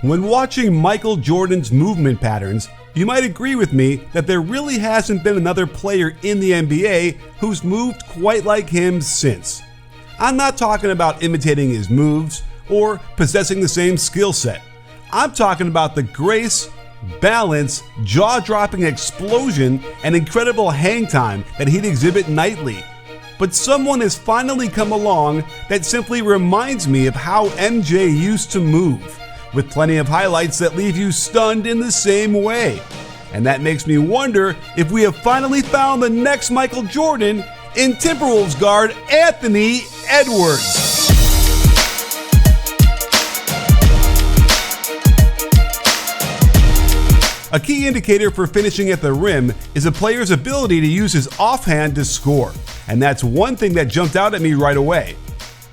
When watching Michael Jordan's movement patterns, you might agree with me that there really hasn't been another player in the NBA who's moved quite like him since. I'm not talking about imitating his moves or possessing the same skill set. I'm talking about the grace, balance, jaw-dropping explosion, and incredible hang time that he'd exhibit nightly. But someone has finally come along that simply reminds me of how MJ used to move, with plenty of highlights that leave you stunned in the same way. And that makes me wonder if we have finally found the next Michael Jordan in Timberwolves guard Anthony Edwards. A key indicator for finishing at the rim is a player's ability to use his offhand to score, and that's one thing that jumped out at me right away.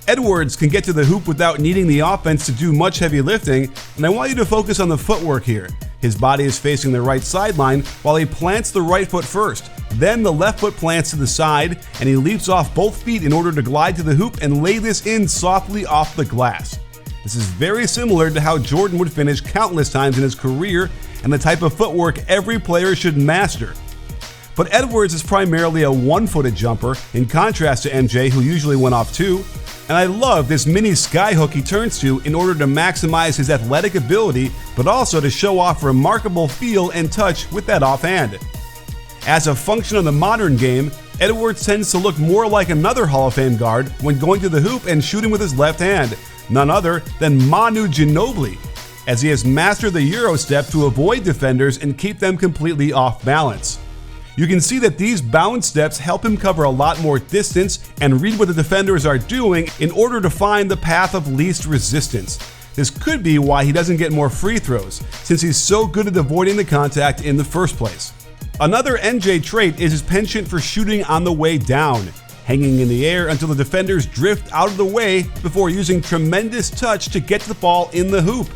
Edwards can get to the hoop without needing the offense to do much heavy lifting, and I want you to focus on the footwork here. His body is facing the right sideline while he plants the right foot first. Then the left foot plants to the side, and he leaps off both feet in order to glide to the hoop and lay this in softly off the glass. This is very similar to how Jordan would finish countless times in his career and the type of footwork every player should master. But Edwards is primarily a one-footed jumper, in contrast to MJ, who usually went off two. And I love this mini skyhook he turns to in order to maximize his athletic ability, but also to show off remarkable feel and touch with that offhand. As a function of the modern game, Edwards tends to look more like another Hall of Fame guard when going to the hoop and shooting with his left hand, none other than Manu Ginobili, as he has mastered the Euro step to avoid defenders and keep them completely off balance. You can see that these bounce steps help him cover a lot more distance and read what the defenders are doing in order to find the path of least resistance. This could be why he doesn't get more free throws, since he's so good at avoiding the contact in the first place. Another MJ trait is his penchant for shooting on the way down, hanging in the air until the defenders drift out of the way before using tremendous touch to get the ball in the hoop.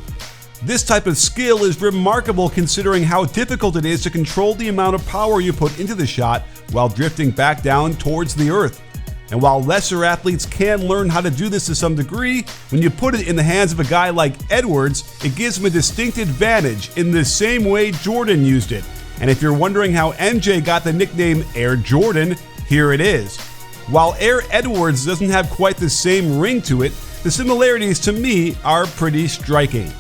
This type of skill is remarkable considering how difficult it is to control the amount of power you put into the shot while drifting back down towards the earth. And while lesser athletes can learn how to do this to some degree, when you put it in the hands of a guy like Edwards, it gives him a distinct advantage in the same way Jordan used it. And if you're wondering how MJ got the nickname Air Jordan, here it is. While Air Edwards doesn't have quite the same ring to it, the similarities to me are pretty striking.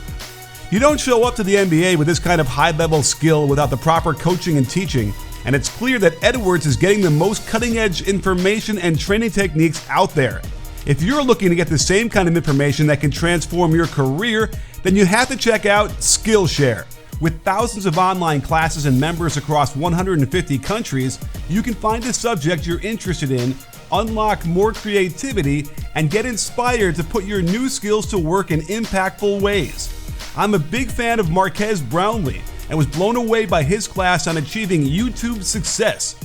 You don't show up to the NBA with this kind of high-level skill without the proper coaching and teaching, and it's clear that Edwards is getting the most cutting-edge information and training techniques out there. If you're looking to get the same kind of information that can transform your career, then you have to check out Skillshare. With thousands of online classes and members across 150 countries, you can find a subject you're interested in, unlock more creativity, and get inspired to put your new skills to work in impactful ways. I'm a big fan of Marquez Brownlee and was blown away by his class on achieving YouTube success.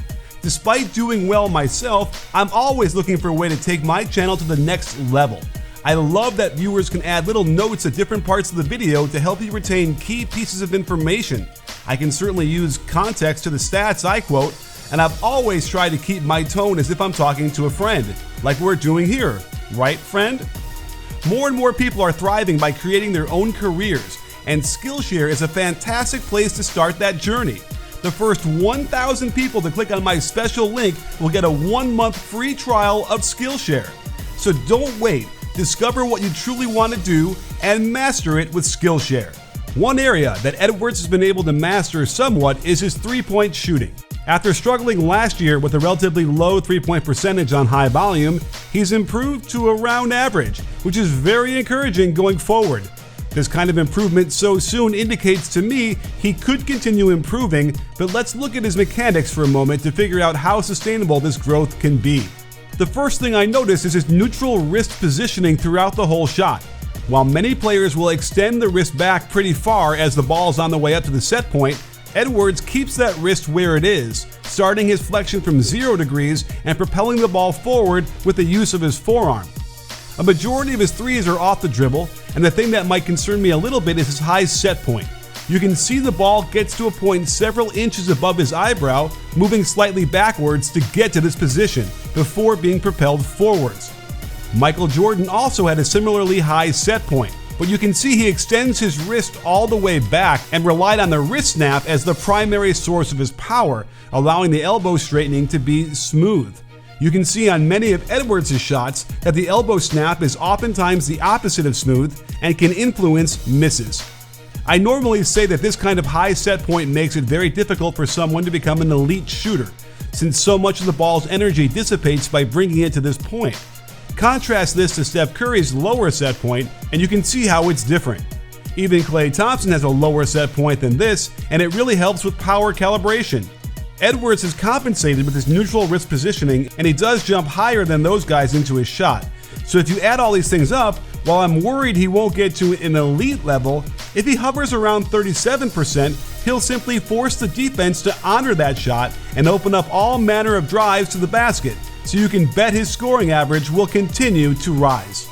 Despite doing well myself, I'm always looking for a way to take my channel to the next level. I love that viewers can add little notes at different parts of the video to help you retain key pieces of information. I can certainly use context to the stats I quote, and I've always tried to keep my tone as if I'm talking to a friend, like we're doing here, right, friend? More and more people are thriving by creating their own careers, and Skillshare is a fantastic place to start that journey. The first 1,000 people to click on my special link will get a 1-month free trial of Skillshare. So don't wait. Discover what you truly want to do and master it with Skillshare. One area that Edwards has been able to master somewhat is his three-point shooting. After struggling last year with a relatively low three-point percentage on high volume, he's improved to around average, which is very encouraging going forward. This kind of improvement so soon indicates to me he could continue improving, but let's look at his mechanics for a moment to figure out how sustainable this growth can be. The first thing I notice is his neutral wrist positioning throughout the whole shot. While many players will extend the wrist back pretty far as the ball's on the way up to the set point, Edwards keeps that wrist where it is, starting his flexion from 0 degrees and propelling the ball forward with the use of his forearm. A majority of his threes are off the dribble, and the thing that might concern me a little bit is his high set point. You can see the ball gets to a point several inches above his eyebrow, moving slightly backwards to get to this position before being propelled forwards. Michael Jordan also had a similarly high set point, but you can see he extends his wrist all the way back and relied on the wrist snap as the primary source of his power, allowing the elbow straightening to be smooth. You can see on many of Edwards' shots that the elbow snap is oftentimes the opposite of smooth and can influence misses. I normally say that this kind of high set point makes it very difficult for someone to become an elite shooter, since so much of the ball's energy dissipates by bringing it to this point. Contrast this to Steph Curry's lower set point, and you can see how it's different. Even Klay Thompson has a lower set point than this, and it really helps with power calibration. Edwards is compensated with his neutral wrist positioning, and he does jump higher than those guys into his shot. So if you add all these things up, while I'm worried he won't get to an elite level, if he hovers around 37%, he'll simply force the defense to honor that shot and open up all manner of drives to the basket, so you can bet his scoring average will continue to rise.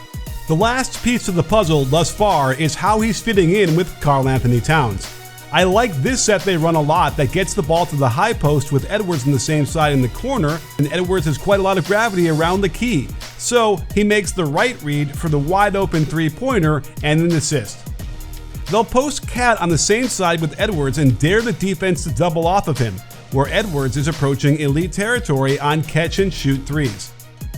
The last piece of the puzzle thus far is how he's fitting in with Karl-Anthony Towns. I like this set they run a lot that gets the ball to the high post with Edwards on the same side in the corner, and Edwards has quite a lot of gravity around the key, so he makes the right read for the wide open three-pointer and an assist. They'll post Cat on the same side with Edwards and dare the defense to double off of him, where Edwards is approaching elite territory on catch-and-shoot threes.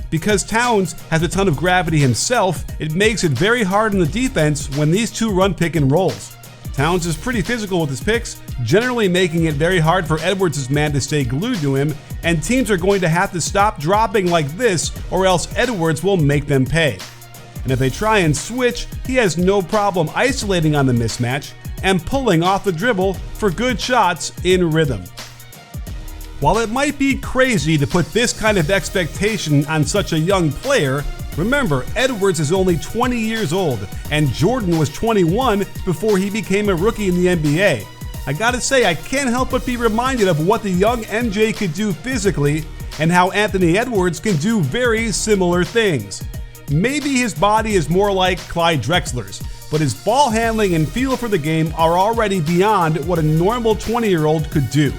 Because Towns has a ton of gravity himself, it makes it very hard on the defense when these two run pick and rolls. Towns is pretty physical with his picks, generally making it very hard for Edwards' man to stay glued to him, and teams are going to have to stop dropping like this or else Edwards will make them pay. And if they try and switch, he has no problem isolating on the mismatch and pulling off the dribble for good shots in rhythm. While it might be crazy to put this kind of expectation on such a young player, remember, Edwards is only 20 years old, and Jordan was 21 before he became a rookie in the NBA. I gotta say, I can't help but be reminded of what the young MJ could do physically, and how Anthony Edwards can do very similar things. Maybe his body is more like Clyde Drexler's, but his ball handling and feel for the game are already beyond what a normal 20-year-old could do.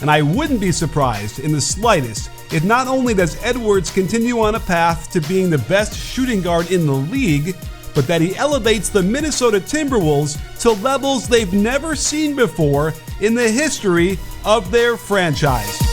And I wouldn't be surprised in the slightest if not only does Edwards continue on a path to being the best shooting guard in the league, but that he elevates the Minnesota Timberwolves to levels they've never seen before in the history of their franchise.